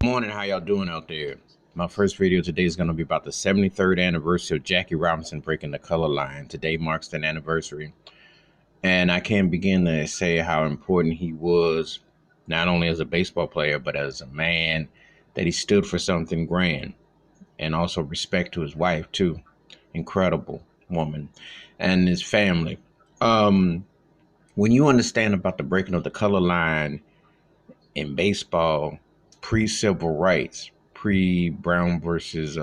Morning, how y'all doing out there? My first video today is going to be about the 73rd anniversary of Jackie Robinson breaking the color line. Today marks that anniversary, and I can't begin to say how important he was, not only as a baseball player, but as a man, that he stood for something grand, and also respect to his wife too. Incredible woman, and his family. When you understand about the breaking of the color line in baseball, pre-civil rights, pre-Brown versus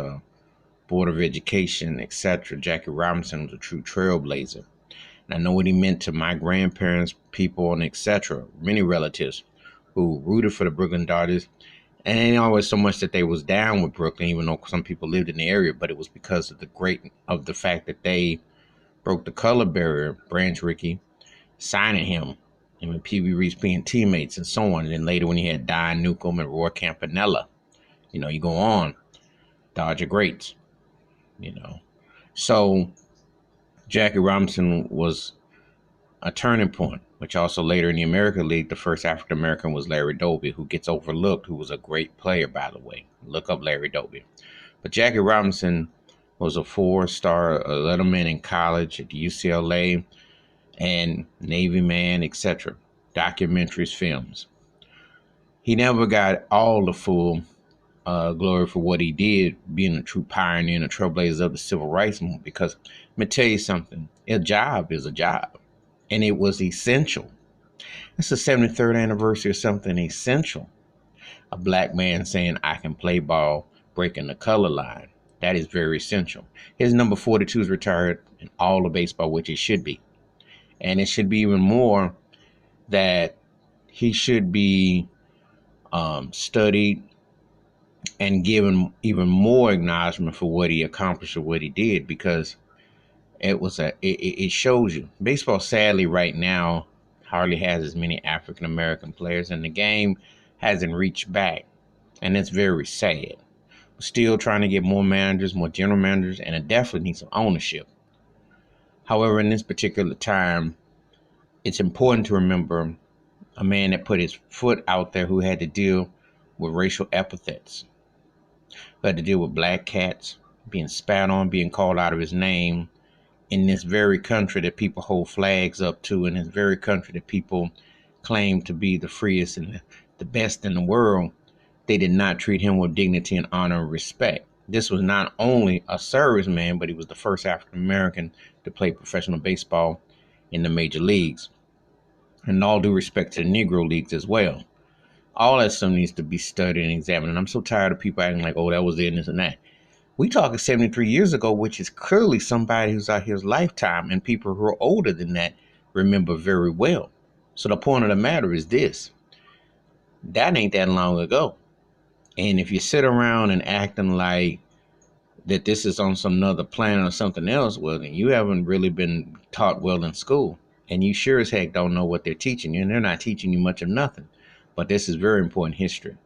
Board of Education, etc., Jackie Robinson was a true trailblazer. And I know what he meant to my grandparents, people, and etc., many relatives who rooted for the Brooklyn Dodgers. And it ain't always so much that they was down with Brooklyn, even though some people lived in the area, but it was because of the fact that they broke the color barrier. Branch Rickey signing him and Pee Wee Reese being teammates and so on. And then later when he had Don Newcomb and Roy Campanella, you go on, Dodger greats, you know. So Jackie Robinson was a turning point, which also later in the American League, the first African American was Larry Doby, who gets overlooked, who was a great player, by the way. Look up Larry Doby. But Jackie Robinson was a four-star letterman in college at UCLA and Navy man, etc. Documentaries, films. He never got all the full glory for what he did, being a true pioneer and a trailblazer of the civil rights movement. Because let me tell you something, a job is a job, and it was essential. It's the 73rd anniversary of something essential. A black man saying, I can play ball, breaking the color line. That is very essential. His number 42 is retired in all of baseball, which it should be. And it should be even more that he should be studied and given even more acknowledgement for what he accomplished or what he did, because it shows you baseball sadly right now hardly has as many African American players, and the game hasn't reached back, and it's very sad. We're still trying to get more managers, more general managers, and it definitely needs some ownership. However, in this particular time, it's important to remember a man that put his foot out there, who had to deal with racial epithets, who had to deal with black cats being spat on, being called out of his name, in this very country that people hold flags up to, in this very country that people claim to be the freest and the best in the world. They did not treat him with dignity and honor and respect. This was not only a serviceman, but he was the first African American to play professional baseball in the major leagues. And all due respect to the Negro leagues as well. All that stuff needs to be studied and examined. And I'm so tired of people acting like, oh, that was it and this and that. We talking 73 years ago, which is clearly somebody who's out here's lifetime, and people who are older than that remember very well. So the point of the matter is this: that ain't that long ago. And if you sit around and acting like that this is on some other planet or something else, well, then you haven't really been taught well in school. And you sure as heck don't know what they're teaching you, and they're not teaching you much of nothing. But this is very important history.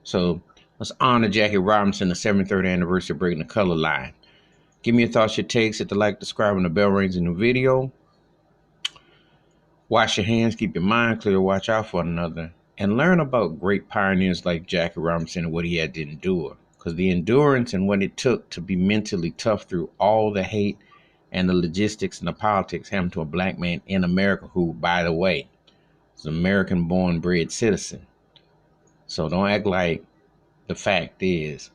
So let's honor Jackie Robinson, the 73rd anniversary of breaking the color line. Give me your thoughts, your takes, hit the like, subscribe, and the bell rings in the video. Wash your hands, keep your mind clear, watch out for one another, and learn about great pioneers like Jackie Robinson and what he had to endure. Because the endurance and what it took to be mentally tough through all the hate and the logistics and the politics happened to a black man in America who, by the way, is an American-born bred citizen. So don't act like the fact is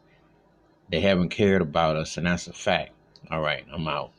they haven't cared about us, and that's a fact. All right, I'm out.